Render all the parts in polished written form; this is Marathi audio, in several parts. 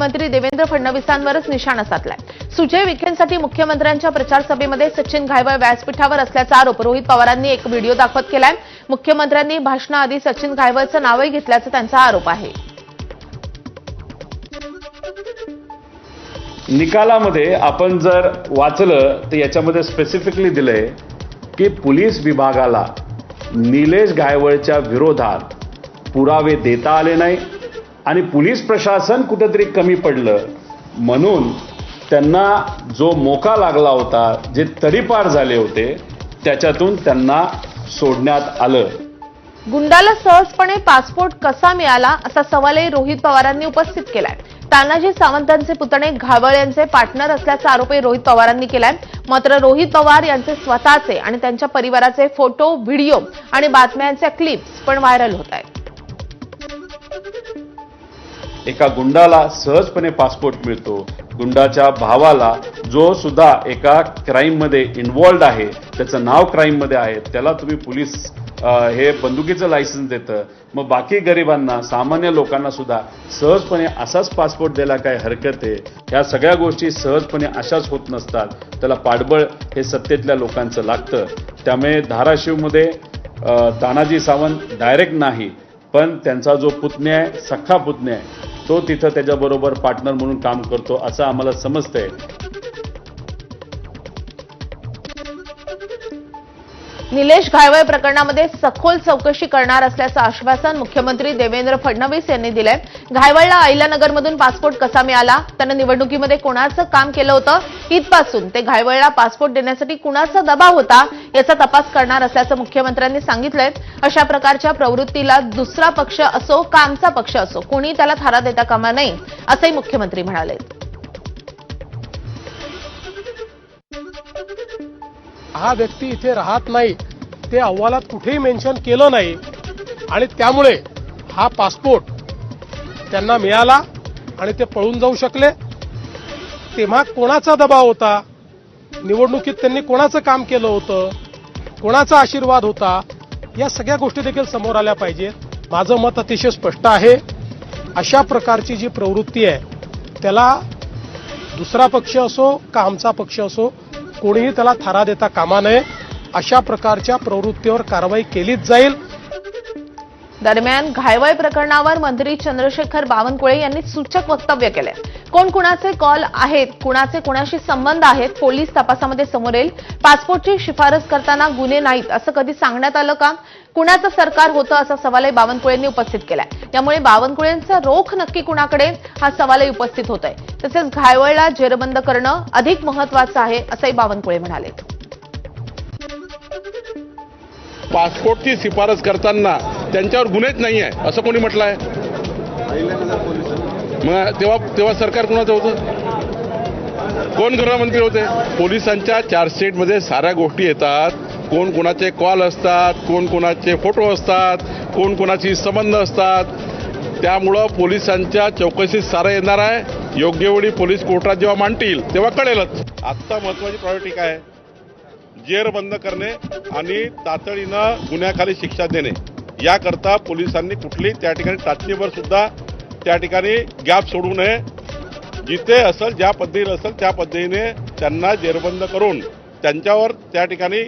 मुख्यमंत्री देवेंद्र फडणवीसांवरच निशाणा साधलाय। सुजय विखेंसाठी मुख्यमंत्र्यांच्या प्रचार सभेमध्ये सचिन घायवळ व्यासपीठावर असल्याचा आरोप रोहित पवारांनी एक व्हिडिओ दाखवत केलाय। मुख्यमंत्र्यांनी भाषणाआधी सचिन घायवळचं नावही घेतल्याचा त्यांचा आरोप आहे। निकालामध्ये आपण जर वाचलं तर याच्यामध्ये स्पेसिफिकली दिलंय की पोलीस विभागाला निलेश घायवळच्या विरोधात पुरावे देता आले नाही आणि पोलीस प्रशासन कुठेतरी कमी पडलं म्हणून त्यांना जो मोका लागला होता, जे तडीपार झाले होते, त्याच्यातून त्यांना सोडण्यात आलं। गुंडाला सहजपणे पासपोर्ट कसा मिळाला असा सवालही रोहित पवारांनी उपस्थित केलाय। तानाजी सावंतांचे पुतणे घायवळ यांचे पार्टनर असल्याचा आरोपही रोहित पवारांनी केलाय। मात्र रोहित पवार यांचे स्वतःचे आणि त्यांच्या परिवाराचे फोटो, व्हिडिओ आणि बातम्यांच्या क्लिप्स पण व्हायरल होत आहेत। एका गुंडाला सहजपणे पासपोर्ट मिळतो, गुंडाच्या भावाला जो सुद्धा एका क्राईममध्ये इन्व्हॉल्ड आहे, त्याचं नाव क्राईममध्ये आहे, त्याला तुम्ही पोलीस हे बंदुकीचं लायसन्स देतं, मग बाकी गरिबांना, सामान्य लोकांना सुद्धा सहजपणे असाच पासपोर्ट द्यायला काय हरकत आहे? ह्या सगळ्या गोष्टी सहजपणे अशाच होत नसतात, त्याला पाठबळ हे सत्तेतल्या लोकांचं लागतं। त्यामुळे धाराशिवमध्ये तानाजी सावंत डायरेक्ट नाही, पण त्यांचा जो पुतण्या आहे, सख्खा पुतण्या आहे, तो तिथं त्याच्याबरोबर पार्टनर म्हणून काम करतो असं आम्हाला समजतंय। निलेश घायवळ प्रकरणामध्ये सखोल चौकशी करणार असल्याचं आश्वासन मुख्यमंत्री देवेंद्र फडणवीस यांनी दिलंय। घायवळला अहिल्यानगरमधून पासपोर्ट कसा मिळाला, त्यानं निवडणुकीमध्ये कोणाचं काम केलं होतं, इथपासून ते घायवळला पासपोर्ट देण्यासाठी कुणाचा दबाव होता याचा तपास करणार असल्याचं मुख्यमंत्र्यांनी सांगितलंय। अशा प्रकारच्या प्रवृत्तीला दुसरा पक्ष असो का आमचा पक्ष असो, कोणी त्याला थारा देता कामा नये असंही मुख्यमंत्री म्हणाले। हा व्यक्ती इथे राहत नाही, ते अहवालात कुठेही मेन्शन केलं नाही आणि त्यामुळे हा पासपोर्ट त्यांना मिळाला आणि ते पळून जाऊ शकले। तेव्हा कोणाचा दबाव होता, निवडणुकीत त्यांनी कोणाचं काम केलं होतं, कोणाचा आशीर्वाद होता, या सगळ्या गोष्टी देखील समोर आल्या पाहिजेत। माझं मत अतिशय स्पष्ट आहे, अशा प्रकारची जी प्रवृत्ती आहे त्याला दुसरा पक्ष असो का आमचा पक्ष असो, कोणीही त्याला थारा देता कामा नये। अशा प्रकारच्या प्रवृत्तीवर कारवाई केलीच जाईल। दरम्यान घायवळ प्रकरणावर मंत्री चंद्रशेखर बावनकुळे यांनी सूचक वक्तव्य केले। कोण कुणाचे कॉल आहेत, कुणाचे कुणाशी संबंध आहेत, पोलीस तपासामध्ये समोर येईल। पासपोर्टची शिफारस करताना गुन्हे नाहीत असं कधी सांगण्यात आलं का? कुणाचं सरकार होतं असा सवालही बावनकुळेंनी उपस्थित केलाय। त्यामुळे बावनकुळेंचा रोख नक्की कुणाकडे हा सवालही उपस्थित होत आहे। तसेच घायवळला जेरबंद करणं अधिक महत्वाचं आहे असंही बावनकुळे म्हणाले। पासपोर्टची शिफारस करताना त्यांच्यावर गुन्हेच नाही आहे असं कोणी म्हटलं आहे? मग तेव्हा सरकार कुणाचं होतं? कोण गृहमंत्री होते? पोलिसांच्या चार्जशीटमध्ये साऱ्या गोष्टी येतात, कोण कोणाचे कॉल असतात, कोण कोणाचे फोटो असतात, कोण कोणाची संबंध असतात। त्यामुळं पोलिसांच्या चौकशीत सारं येणार आहे। योग्य वेळी पोलीस कोर्टात जेव्हा मांडतील तेव्हा कळेलच। आत्ता महत्वाची प्रायोरिटी काय आहे? जेर बंद करणे आणि तातडीनं गुन्ह्याखाली शिक्षा देणे, याकरता पोलिसांनी कुठली त्या ठिकाणी टाचणीवर सुद्धा त्या ठिकाणी गॅप सोडू नये। जिथे असेल, ज्या पद्धतीने असेल त्या पद्धतीने त्यांना जेरबंद करून त्यांच्यावर त्या ठिकाणी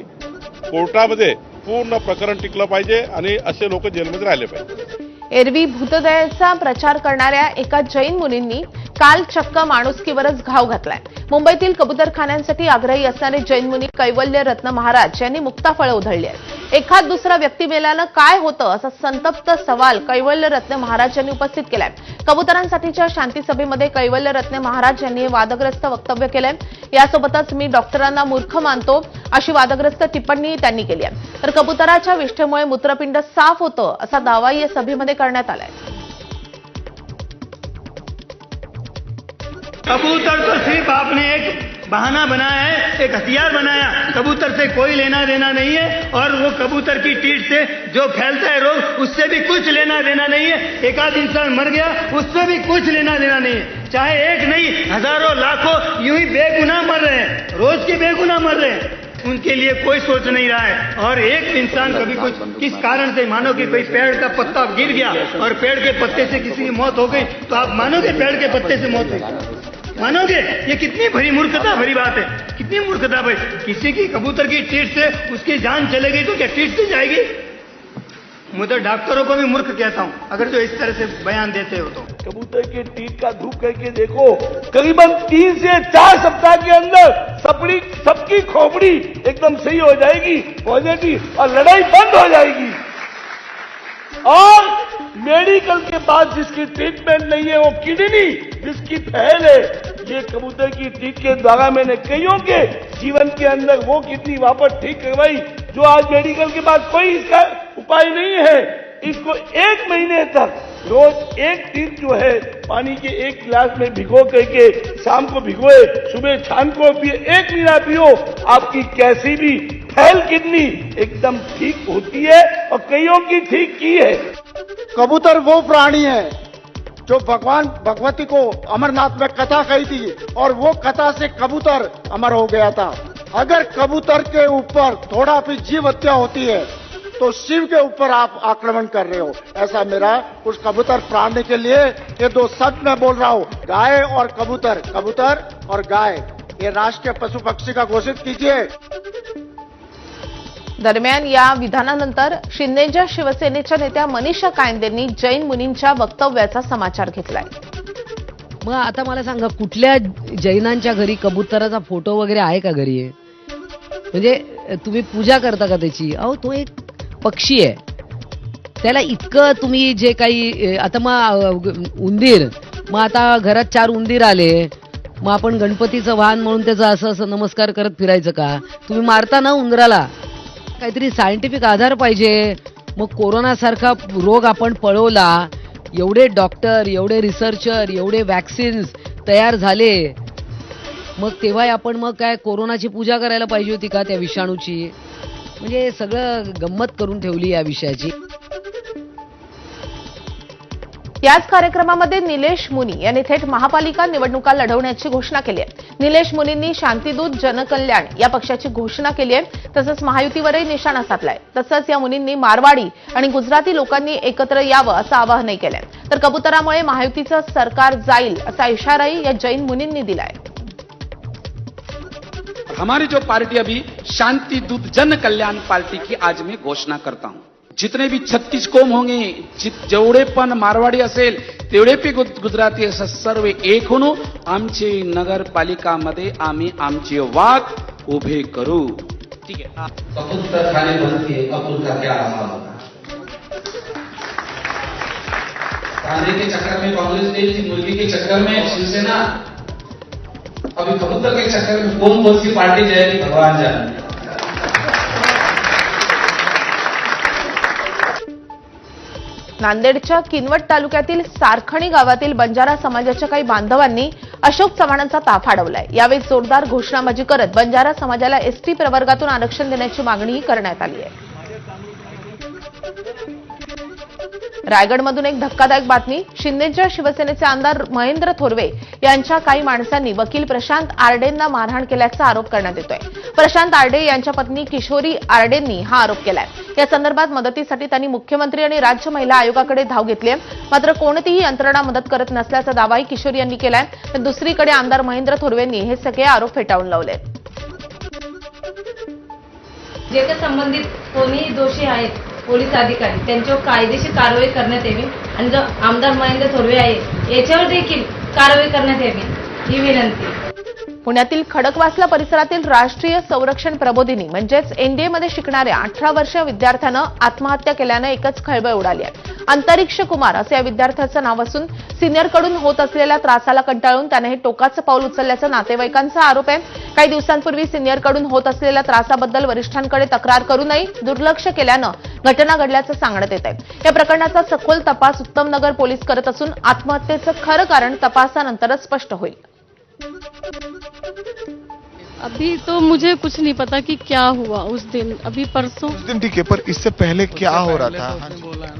कोर्टामध्ये पूर्ण प्रकरण टिकलं पाहिजे आणि असे लोक जेलमध्ये राहिले पाहिजे। एरवी भूतदयाचा प्रचार करणाऱ्या एका जैन मुनींनी काल चक्क माणुसकीवरच घाव घातलाय। मुंबईतील कबूतरखान्यांसाठी आग्रही असणारे जैन मुनी कैवल्य रत्न महाराज यांनी मुक्ताफळं उधळली आहेत। एखाद दुसरा व्यक्ती मेल्यानं काय होतं असा संतप्त सवाल कैवल्य रत्न महाराज यांनी उपस्थित केलाय। कबुतरांसाठीच्या शांती सभेमध्ये कैवल्य रत्न महाराज यांनी हे वादग्रस्त वक्तव्य केलंय। यासोबतच मी डॉक्टरांना मूर्ख मानतो अशी वादग्रस्त टिप्पणीही त्यांनी केली आहे। तर कबुतराच्या विष्ठेमुळे मूत्रपिंड साफ होतं असा दावाही या सभेमध्ये करण्यात आलाय। कबूतर तो सिर्फ आपने एक बहाना बनाया है, एक हथियार बनाया। कबूतर से कोई लेना देना नहीं है और वो कबूतर की टीट से जो फैलता है रोग, उससे भी कुछ लेना देना नहीं है। एक आध इंसान मर गया, उससे भी कुछ लेना देना नहीं है। चाहे एक नहीं, हजारों लाखों यूं ही बेगुनाह मर रहे हैं, रोज के बेगुनाह मर रहे हैं। उनके लिए कोई सोच नहीं रहा है। और एक इंसान कभी कुछ किस कारण से, मानो कि कोई पेड़ का पत्ता गिर गया और पेड़ के पत्ते से किसी की मौत हो गई, तो आप मानोगे पेड़ के पत्ते से मौत हुई? मानोगे? ये कितनी भरी मूर्खता भरी बात है, कितनी मूर्खता भाई। किसी की कबूतर की टीट से उसकी जान चले गई तो क्या टीट से जाएगी? मैं तो डॉक्टरों को भी मूर्ख कहता हूं अगर जो इस तरह से बयान देते हो तो। कबूतर के टीट का धूप करके देखो, करीबन 3 से 4 सप्ताह के अंदर सबकी खोपड़ी एकदम सही हो जाएगी, पॉजिटिव, और लड़ाई बंद हो जाएगी। और मेडिकल के बाद जिसकी ट्रीटमेंट नहीं है, वो किडनी जिसकी फेल है, ये कबूतर की टीट के द्वारा मैंने कईयों के जीवन के अंदर वो किडनी वापस ठीक करवाई जो आज मेडिकल के बाद कोई इसका उपाय नहीं है। इसको 1 महीने तक रोज एक टीट जो है पानी के 1 गिलास में भिगो करके शाम को भिगोए, सुबह शाम को पिए, 1 महीना पियो, आपकी कैसी भी फेल किडनी एकदम ठीक होती है और कईयों की ठीक की है। कबूतर वो प्राणी है जो भगवान भगवती को अमरनाथ में कथा कही थी और वो कथा से कबूतर अमर हो गया था। अगर कबूतर के ऊपर थोड़ा भी जीव हत्या होती है तो शिव के ऊपर आप आक्रमण कर रहे हो। ऐसा मेरा उस कबूतर प्राणी के लिए ये 2 शब्द मैं बोल रहा हूँ, गाय और कबूतर, कबूतर और गाय, ये राष्ट्रीय पशु पक्षी का घोषित कीजिए। दरम्यान या विधानानंतर शिंदेच्या शिवसेनेच्या नेत्या मनीषा कायंदेंनी जैन मुनींच्या वक्तव्याचा समाचार घेतलाय। मग आता मला सांगा, कुठल्या जैनांच्या घरी कबुतराचा फोटो वगैरे आहे का घरी? म्हणजे तुम्ही पूजा करता का त्याची? अहो, तो एक पक्षी आहे, त्याला इतकं तुम्ही जे काही आता मग उंदीर, मग आता घरात 4 उंदीर आले, मग आपण गणपतीचं वाहन म्हणून त्याचा असं नमस्कार करत फिरायचं का? तुम्ही मारता ना उंदराला, काहीतरी सायंटिफिक आधार पाहिजे। मग कोरोनासारखा रोग आपण पळवला, एवढे डॉक्टर, एवढे रिसर्चर, एवढे वॅक्सिन्स तयार झाले, मग तेव्हा आपण मग काय कोरोनाची पूजा करायला पाहिजे होती का त्या विषाणूची? म्हणजे सगळं गंमत करून ठेवली या विषयाची। याच कार्यक्रमामध्ये निलेश मुनी यांनी थेट महापालिका निवडणुका लढवण्याची घोषणा केली आहे। निलेश मुनींनी शांतिदूत जनकल्याण या पक्षाची घोषणा केली आहे, तसंच महायुतीवरही निशाणा साधलाय। तसंच या मुनींनी मारवाडी आणि गुजराती लोकांनी एकत्र यावं असं आवाहनही केलंय। तर कबुतरामुळे महायुतीचं सरकार जाईल असा इशाराही या जैन मुनींनी दिलाय। हमारी जो पार्टी अभी शांति दूत जन कल्याण पार्टी की आज मैं घोषणा करता हूं। जितने भी 36 कोम होंगे, जेवढे पण मारवाडी असेल तेवढे पे गुजराती असेल, सर्व एक होऊन आमची नगरपालिकामध्ये आम्ही आमचे वाद उभे करू। ठीक है। कबूतर खाने बनती, कबूल का क्या हाल होगा? कांदे के चक्कर में कांग्रेस गई थी, मुर्गी के चक्कर में शिवसेना, अभी कबूतर के चक्कर में कौन सी पार्टी जाएगी भगवान जाने। नांदेडच्या किनवट तालुक्यातील सारखणी गावातील बंजारा समाजाच्या काही बांधवांनी अशोक चव्हाणांचा ताफा अडवलाय। यावेळी जोरदार घोषणाबाजी करत बंजारा समाजाला एसटी प्रवर्गातून आरक्षण देण्याची मागणीही करण्यात आली आहे। रायगडमधून एक धक्कादायक बातमी। शिंदेच्या शिवसेनेचे आमदार महेंद्र थोरवे यांच्या काही माणसांनी वकील प्रशांत आर्डेंना मारहाण केल्याचा आरोप करण्यात येतोय। प्रशांत आर्डे यांच्या पत्नी किशोरी आर्डेंनी हा आरोप केलाय। या संदर्भात मदतीसाठी त्यांनी मुख्यमंत्री आणि राज्य महिला आयोगाकडे धाव घेतली आहे, मात्र कोणतीही यंत्रणा मदत करत नसल्याचा दावाही किशोरी यांनी केलाय। तर दुसरीकडे आमदार महेंद्र थोरवेंनी हे सगळे आरोप फेटाळून लावले। जे काही संबंधित कोणी दोषी आहेत पोलीस अधिकारी त्यांच्यावर कायदेशीर कारवाई करण्यात यावी आणि जो आमदार महेंद्र थोरवे आहे याच्यावर देखील कारवाई करण्यात यावी ही विनंती। पुण्यातील खडकवासला परिसरातील राष्ट्रीय संरक्षण प्रबोधिनी म्हणजेच एनडीएमध्ये शिकणाऱ्या 18 वर्षीय विद्यार्थ्यानं आत्महत्या केल्यानं एकच खळबळ उडाली आहे। अंतरिक्ष कुमार असं या विद्यार्थ्याचं नाव असून सिनियरकडून होत असलेल्या त्रासाला कंटाळून त्याने हे टोकाचं पाऊल उचलल्याचा नातेवाईकांचा आरोप आहे। काही दिवसांपूर्वी सिनियरकडून होत असलेल्या त्रासाबद्दल वरिष्ठांकडे तक्रार करूनही दुर्लक्ष केल्यानं घटना घडल्याचं सांगण्यात येत आहे। या प्रकरणाचा सखोल तपास उत्तमनगर पोलीस करत असून आत्महत्येचं खरं कारण तपासानंतरच स्पष्ट होईल। अभी तो मुझे कुछ नहीं पता कि क्या हुआ उस दिन, अभी परसों उस दिन ठीक है, पर इससे पहले क्या हो रहा था?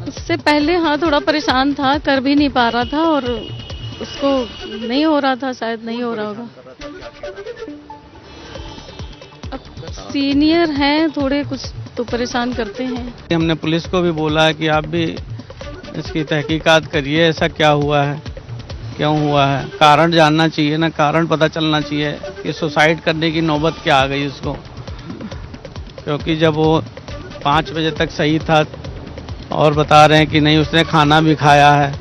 उससे पहले हाँ थोड़ा परेशान था, कर भी नहीं पा रहा था और उसको नहीं हो रहा था, शायद नहीं हो रहा होगा। अब सीनियर हैं, थोड़े कुछ तो परेशान करते हैं। हमने पुलिस को भी बोला है कि आप भी इसकी तहकीकात करिए, ऐसा क्या हुआ है, क्यों हुआ है, कारण जानना चाहिए ना, कारण पता चलना चाहिए कि सुसाइड करने की नौबत क्या आ गई उसको। क्योंकि जब वो 5 बजे तक सही था और बता रहे हैं कि नहीं उसने खाना भी खाया है।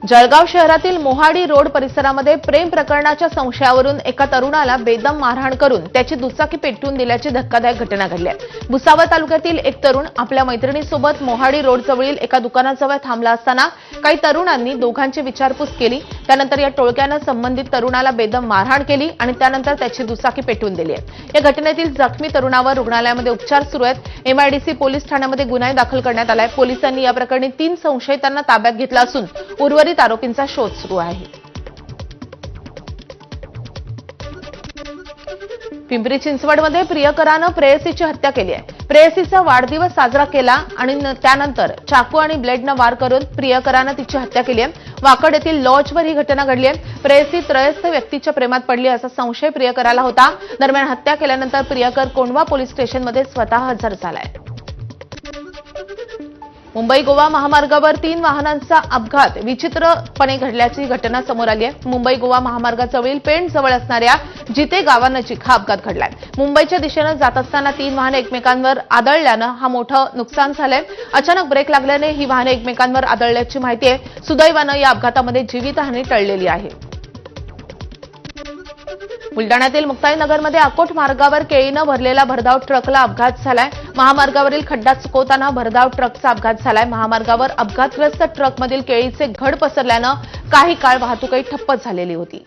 जळगाव शहरातील मोहाडी रोड परिसरामध्ये प्रेम प्रकरणाच्या संशयावरून एका तरुणाला बेदम मारहाण करून त्याची दुचाकी पेटवून दिल्याची धक्कादायक घटना घडली आहे। भुसावळ तालुक्यातील एक तरुण आपल्या मैत्रिणीसोबत मोहाडी रोडजवळील एका दुकानाजवळ थांबला असताना काही तरुणांनी दोघांची विचारपूस केली। त्यानंतर या टोळक्यानं संबंधित तरुणाला बेदम मारहाण केली आणि त्यानंतर त्याची दुचाकी पेटवून दिली आहे। या घटनेतील जखमी तरुणावर रुग्णालयामध्ये उपचार सुरू आहेत। एमआयडीसी पोलीस ठाण्यामध्ये गुन्हा दाखल करण्यात आलाय। पोलिसांनी या प्रकरणी 3 संशयितांना ताब्यात घेतलं असून उर्वरित आरोपींचा शोध सुरू आहे। पिंपरी चिंचवडमध्ये प्रियकरानं प्रेयसीची हत्या केली आहे। प्रेयसीचा वाढदिवस साजरा केला आणि त्यानंतर चाकू आणि ब्लेडनं वार करून प्रियकरानं तिची हत्या केली आहे। वाकड येथील लॉजवर ही घटना घडली आहे। प्रेयसी त्रयस्थ व्यक्तीच्या प्रेमात पडली असा संशय प्रियकराला होता। दरम्यान हत्या केल्यानंतर प्रियकर कोंढवा पोलीस स्टेशनमध्ये स्वतः हजर झालाय। मुंबई गोवा महामार्गावर 3 वाहनांचा अपघात विचित्रपणे घडल्याची घटना समोर आली आहे। मुंबई गोवा महामार्गाजवळील पेण जवळ असणाऱ्या जिते गावानजीक हा अपघात घडलाय। मुंबईच्या दिशेनं जात असताना 3 वाहने एकमेकांवर आदळल्यानं हा मोठं नुकसान झालंय। अचानक ब्रेक लागल्याने ही वाहने एकमेकांवर आदळल्याची माहिती आहे। सुदैवानं या अपघातामध्ये जीवितहानी टळलेली आहे। बुलडाण्यातील मुक्ताईनगरमध्ये अकोट मार्गावर केळीनं भरलेला भरधाव ट्रकला अपघात झालाय। महामार्गावरील खड्डा चुकवताना भरधाव ट्रकचा अपघात झालाय। महामार्गावर अपघातग्रस्त ट्रकमधील केळीचे घड पसरल्यानं काही काळ वाहतूकही ठप्प झालेली होती।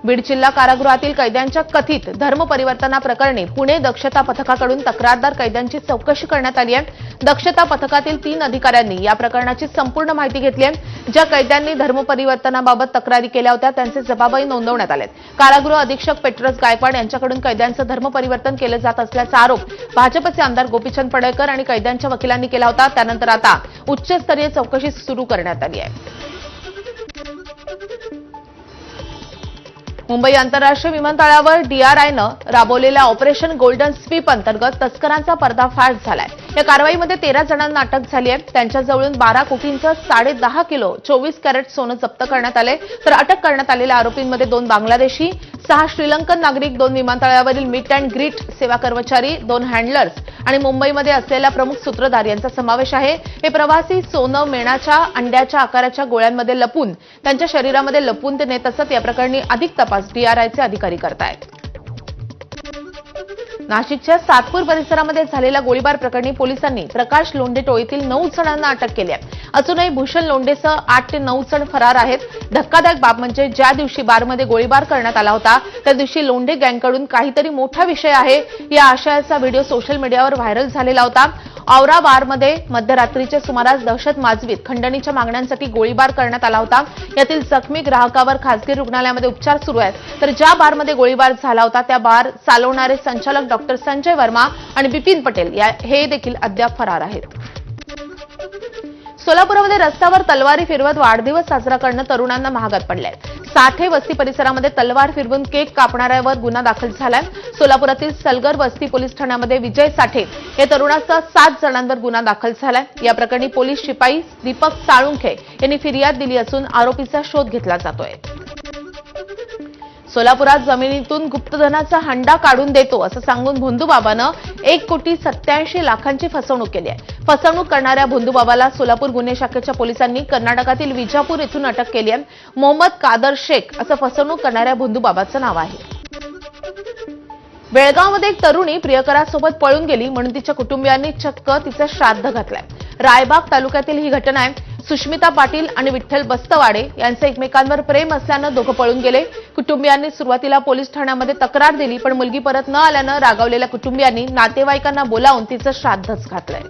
बीड जिल्हा कारागृहातील कैद्यांच्या कथित धर्मपरिवर्तनाप्रकरणी पुणे दक्षता पथकाकडून तक्रारदार कैद्यांची चौकशी करण्यात आली आहे। दक्षता पथकातील 3 अधिकाऱ्यांनी या प्रकरणाची संपूर्ण माहिती घेतली आहे। ज्या कैद्यांनी धर्मपरिवर्तनाबाबत तक्रारी केल्या होत्या त्यांचे जबाबही नोंदवण्यात आलेत। कारागृह अधीक्षक पेट्रोस गायकवाड यांच्याकडून कैद्यांचं धर्मपरिवर्तन केलं जात असल्याचा आरोप भाजपचे आमदार गोपीचंद पडळकर आणि कैद्यांच्या वकिलांनी केला होता। त्यानंतर आता उच्चस्तरीय चौकशी सुरू करण्यात आली आहे। मुंबई आंतरराष्ट्रीय विमानतळावर डीआरआयनं राबवलेल्या ऑपरेशन गोल्डन स्वीप अंतर्गत तस्करांचा पर्दाफाश झालाय। या कारवाईमध्ये 13 जणांना अटक झाली आहे। त्यांच्याजवळून 12 कोटींचं 10.5 किलो 24 कॅरेट सोनं जप्त करण्यात आले। तर अटक करण्यात आलेल्या आरोपींमध्ये 2 बांगलादेशी, 6 श्रीलंकन नागरिक, 2 विमानतळावरील मीट अँड ग्रीट सेवा कर्मचारी, 2 हँडलर्स आणि मुंबईमध्ये असलेला प्रमुख सूत्रधार यांचा समावेश आहे। हे प्रवासी सोनं मेणाच्या अंड्याच्या आकाराच्या गोळ्यांमध्ये लपून त्यांच्या शरीरामध्ये लपून ते नेत असत। या प्रकरणी अधिक तपास डीआरआयचे अधिकारी करतायत। नाशिकच्या सातपूर परिसरामध्ये झालेल्या गोळीबार प्रकरणी पोलिसांनी प्रकाश लोंढे टोळीतील 9 जणांना अटक केली आहे। अजूनही भूषण लोंढेसह 8 ते 9 जण फरार आहेत। धक्कादायक बाब म्हणजे ज्या दिवशी बारमध्ये गोळीबार करण्यात आला होता त्या दिवशी लोंढे गँगकडून काहीतरी मोठा विषय आहे या आशयाचा व्हिडिओ सोशल मीडियावर व्हायरल झालेला होता। औरा बारमध्ये मध्यरात्रीच्या सुमारास दहशत माजवीत खंडणीच्या मागण्यांसाठी गोळीबार करण्यात आला होता। यातील जखमी ग्राहकावर खासगी रुग्णालयामध्ये उपचार सुरू आहेत। तर ज्या बारमध्ये गोळीबार झाला होता त्या बार चालवणारे संचालक डॉक्टर संजय वर्मा आणि बिपिन पटेल हे देखील अद्याप फरार आहेत। सोलापूरमध्ये रस्त्यावर तलवारी फिरवत वाढदिवस साजरा करणं तरुणांना महागात पडलंय। साठे वस्ती परिसरामध्ये तलवार फिरवून केक कापणाऱ्यावर गुन्हा दाखल झालाय। सोलापुरातील सलगर वस्ती पोलीस ठाण्यामध्ये विजय साठे या तरुणासह 7 जणांवर गुन्हा दाखल झालाय। या प्रकरणी पोलीस शिपाई दीपक साळुंखे यांनी फिर्याद दिली असून आरोपीचा शोध घेतला जातोय। सोलापुरात जमिनीतून गुप्तधनाचा हंडा काढून देतो असं सांगून भोंदूबाबानं 1,87,00,000 फसवणूक केली आहे। फसवणूक करणाऱ्या भोंदूबाबाला सोलापूर गुन्हे शाखेच्या पोलिसांनी कर्नाटकातील विजापूर येथून अटक केली आहे। मोहम्मद कादर शेख असं फसवणूक करणाऱ्या भोंदूबाबाचं नाव आहे। बेळगावमध्ये एक तरुणी प्रियकरासोबत पळून गेली म्हणून तिच्या कुटुंबियांनी चक्क तिचं श्राद्ध घातलंय। रायबाग तालुक्यातील ही घटना आहे। सुष्मिता पाटील आणि विठ्ठल बस्तवाडे यांचे एकमेकांवर प्रेम असल्यानं दोघं पळून गेले। कुटुंबियांनी सुरुवातीला पोलीस ठाण्यामध्ये तक्रार दिली पण मुलगी परत न आल्यानं रागावलेल्या कुटुंबियांनी नातेवाईकांना बोलावून तिचं श्राद्धच घातलंय।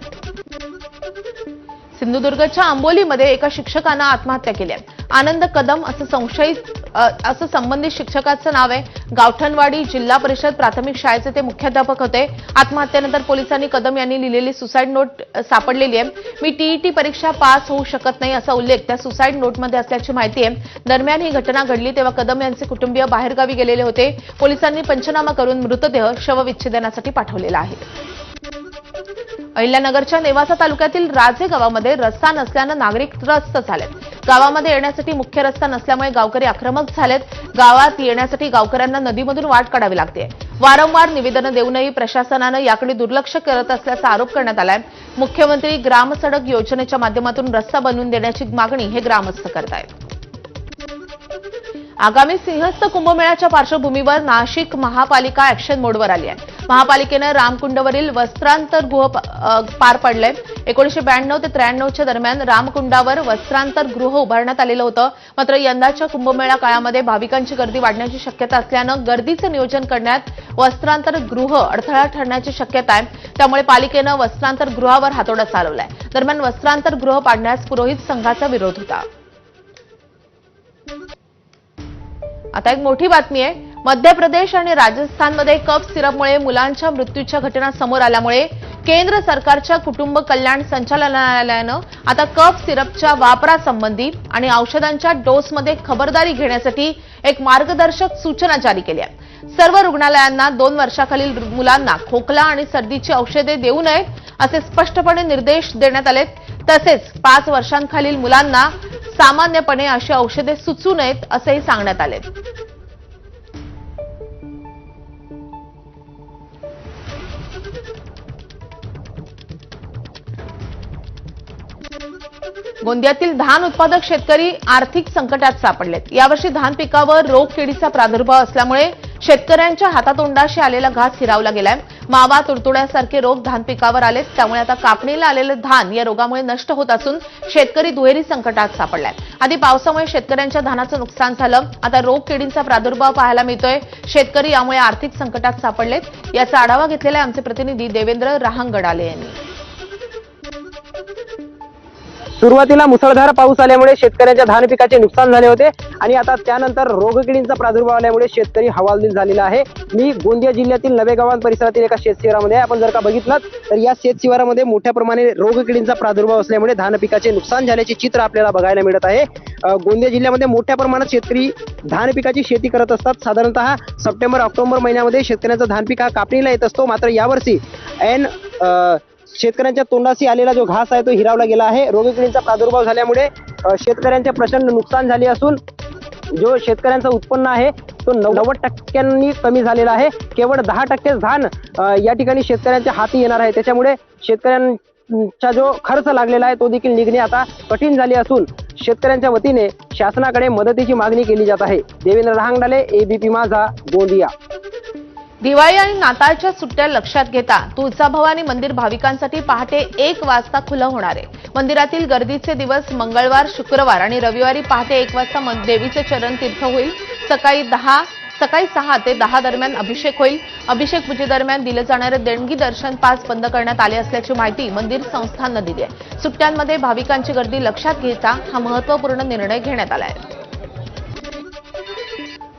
सिंधुदुर्गच्या आंबोलीमध्ये एका शिक्षकानं आत्महत्या केली आहे। आनंद कदम असं संशयित असं संबंधित शिक्षकाचं नाव आहे. गावठणवाडी जिल्हा परिषद प्राथमिक शाळेचे ते मुख्याध्यापक होते. आत्महत्येनंतर पोलिसांनी कदम यांनी लिहिलेली सुसाईड नोट सापडलेली आहे. मी टीईटी परीक्षा पास होऊ शकत नाही असा उल्लेख त्या सुसाईड नोटमध्ये असल्याची माहिती आहे. दरम्यान ही घटना घडली तेव्हा कदम यांचे कुटुंबीय बाहेरगावी गेलेले होते. पोलिसांनी पंचनामा करून मृतदेह शवविच्छेदनासाठी पाठवलेला आहे. अहिल्यानगरच्या नेवासा तालुक्यातील राजे गावामध्ये रस्ता नसल्यानं नागरिक त्रस्त झालेत. गावामध्ये येण्यासाठी मुख्य रस्ता नसल्यामुळे गावकरी आक्रमक झालेत. गावात येण्यासाठी गावकऱ्यांना नदीमधून वाट काढावी लागते. वारंवार निवेदनं देऊनही प्रशासनानं याकडे दुर्लक्ष करत असल्याचा आरोप करण्यात आलाय. मुख्यमंत्री ग्रामसडक योजनेच्या माध्यमातून रस्ता बनवून देण्याची मागणी हे ग्रामस्थ करतायत. आगामी सिंहस्थ कुंभमेळ्याच्या पार्श्वभूमीवर नाशिक महापालिका ऍक्शन मोडवर आली आहे. महापालिकेनं रामकुंडवरील वस्त्रांतरगृह पार पडलंय. 1992 ते 93च्या दरम्यान रामकुंडावर वस्त्रांतरगृह उभारण्यात आलेलं होतं. मात्र यंदाच्या कुंभमेळा काळामध्ये भाविकांची गर्दी वाढण्याची शक्यता असल्यानं गर्दीचं नियोजन करण्यात वस्त्रांतरगृह अडथळा ठरण्याची शक्यता आहे. त्यामुळे पालिकेनं वस्त्रांतरगृहावर हातोडा चालवलाय. दरम्यान वस्त्रांतरगृह पाडण्यास पुरोहित संघाचा विरोध होता. आता एक मोठी बातमी आहे. मध्य प्रदेश आणि राजस्थानमध्ये कफ सिरपमुळे मुलांच्या मृत्यूच्या घटना समोर आल्यामुळे केंद्र सरकारच्या कुटुंब कल्याण संचालनालयानं आता कफ सिरपच्या वापरासंबंधी आणि औषधांच्या डोसमध्ये खबरदारी घेण्यासाठी एक मार्गदर्शक सूचना जारी केली आहे. सर्व रुग्णालयांना 2 वर्षाखालील मुलांना खोकला आणि सर्दीची औषधे देऊ नयेत असे स्पष्टपणे निर्देश देण्यात आलेत. तसेच 5 वर्षांखालील मुलांना सामान्यपणे अशी औषधे सुचू नयेत असेही सांगण्यात आले. गोंदियातील धान उत्पादक शेतकरी आर्थिक संकटात सापडलेत. यावर्षी धान पिकावर रोगकिडीचा प्रादुर्भाव असल्यामुळे शेतकऱ्यांच्या हातातोंडाशी आलेला घास हिरावला गेलाय. मावा, तुडतुड्यासारखे रोग धान पिकावर आलेत. त्यामुळे आता कापणीला आलेलं धान या रोगामुळे नष्ट होत असून शेतकरी दुहेरी संकटात सापडलाय. आधी पावसामुळे शेतकऱ्यांच्या धानाचं नुकसान झालं. आता रोगकिडींचा प्रादुर्भाव पाहायला मिळतोय. शेतकरी यामुळे आर्थिक संकटात सापडलेत. याचा आढावा घेतलेला आहे आमचे प्रतिनिधी देवेंद्र रहांगडाले यांनी. सुरुवातीला मुसळधार पाऊस आल्यामुळे शेतकऱ्यांच्या धान पिकाचे नुकसान झाले होते आणि आता त्यानंतर रोगकिडींचा प्रादुर्भाव आल्यामुळे शेतकरी हवालदिल झालेला आहे. मी गोंदिया जिल्ह्यातील नवेगावान परिसरातील एका शेतशिवारामध्ये आपण जर का बघितलं तर या शेतशिवारामध्ये मोठ्या प्रमाणे रोगकिडींचा प्रादुर्भाव असल्यामुळे धान पिकाचे नुकसान झाल्याचे चित्र आपल्याला बघायला मिळत आहे. गोंदिया जिल्ह्यामध्ये मोठ्या प्रमाणात शेतकरी धान पिकाची शेती करत असतात. साधारणतः सप्टेंबर-ऑक्टोबर महिन्यामध्ये शेतकऱ्यांचा धान पीक हा कापणीला येत असतो. मात्र यावर्षी शेतकऱ्यांच्या तोंडाशी आलेला जो घास आहे तो हिरावला गेला आहे. रोगकिडींचा प्रादुर्भाव झाल्यामुळे शेतकऱ्यांचे प्रचंड नुकसान झाले असून जो शेतकऱ्यांचं उत्पन्न आहे तो 90% कमी झालेला आहे. केवळ 10% धान या ठिकाणी शेतकऱ्यांच्या हाती येणार आहे. त्याच्यामुळे शेतकऱ्यांचा जो खर्च लागलेला आहे तो देखील निघणे आता कठीण झाले असून शेतकऱ्यांच्या वतीने शासनाकडे मदतीची मागणी केली जात आहे. देवेंद्र रहांगडाले, एबीपी माझा, गोंदिया. दिवाळी आणि नाताळच्या सुट्ट्या लक्षात घेता तुळजाभवानी मंदिर भाविकांसाठी पहाटे 1 वाजता खुलं होणार आहे. मंदिरातील गर्दीचे दिवस मंगळवार, शुक्रवार आणि रविवारी पहाटे 1 वाजता देवीचे चरण तीर्थ होईल. सकाळी 6 ते 10 दरम्यान अभिषेक होईल. अभिषेक पूजेदरम्यान दिले जाणारे देणगी दर्शन पास बंद करण्यात आले असल्याची माहिती मंदिर संस्थाननं दिली आहे. सुट्ट्यांमध्ये भाविकांची गर्दी लक्षात घेता हा महत्त्वपूर्ण निर्णय घेण्यात आला आहे.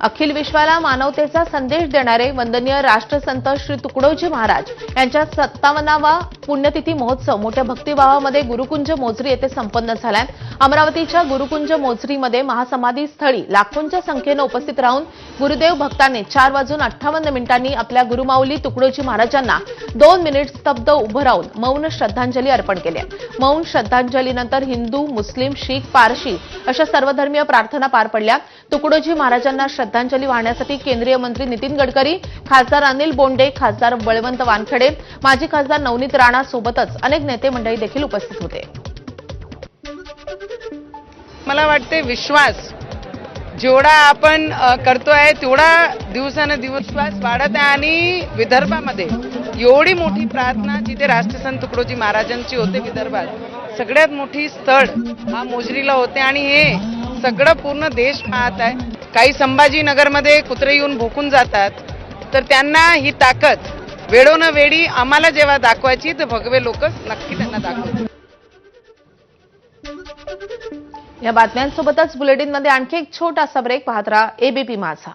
अखिल विश्वाला मानवतेचा संदेश देणारे वंदनीय राष्ट्रसंत श्री तुकडोजी महाराज यांच्या 57वा पुण्यतिथी महोत्सव मोठ्या भक्तिभावामध्ये गुरुकुंज मोझरी येथे संपन्न झालाय. अमरावतीच्या गुरुकुंज मोझरीमध्ये महासमाधी स्थळी लाखोंच्या संख्येनं उपस्थित राहून गुरुदेव भक्तांनी 4:58 आपल्या गुरुमाऊली तुकडोजी महाराजांना 2 मिनिट स्तब्ध उभं राहून मौन श्रद्धांजली अर्पण केली. मौन श्रद्धांजलीनंतर हिंदू, मुस्लिम, शीख, पारशी अशा सर्वधर्मीय प्रार्थना पार पडल्या. तुकडोजी महाराजांना श्रद्धांजली वाहण्यासाठी केंद्रीय मंत्री नितीन गडकरी, खासदार अनिल बोंडे, खासदार बळवंत वानखेडे, माजी खासदार नवनीत राणा सोबतच अनेक नेते मंडळी देखील उपस्थित होते. मला वाटते विश्वास जेवढा आपण करतोय तेवढा दिवसानुदिवस विश्वास वाढत आहे आणि विदर्भामध्ये एवढी मोठी प्रार्थना जिथे राष्ट्रसंत तुकडोजी महाराजांची होते विदर्भात सगळ्यात मोठी स्थळ हा मोझरीला होते आणि हे सगळं पूर्ण देश पाहत आहे. काही संभाजीनगरमध्ये कुत्रे येऊन भोकून जातात तर त्यांना ही ताकद वेळोनवेळी आम्हाला जेव्हा दाखवायची तर भगवे लोक नक्की त्यांना दाखवतात. या बातम्यांसोबतच बुलेटिनमध्ये आणखी एक छोटासा ब्रेक. पाहत राहा एबीपी माझा.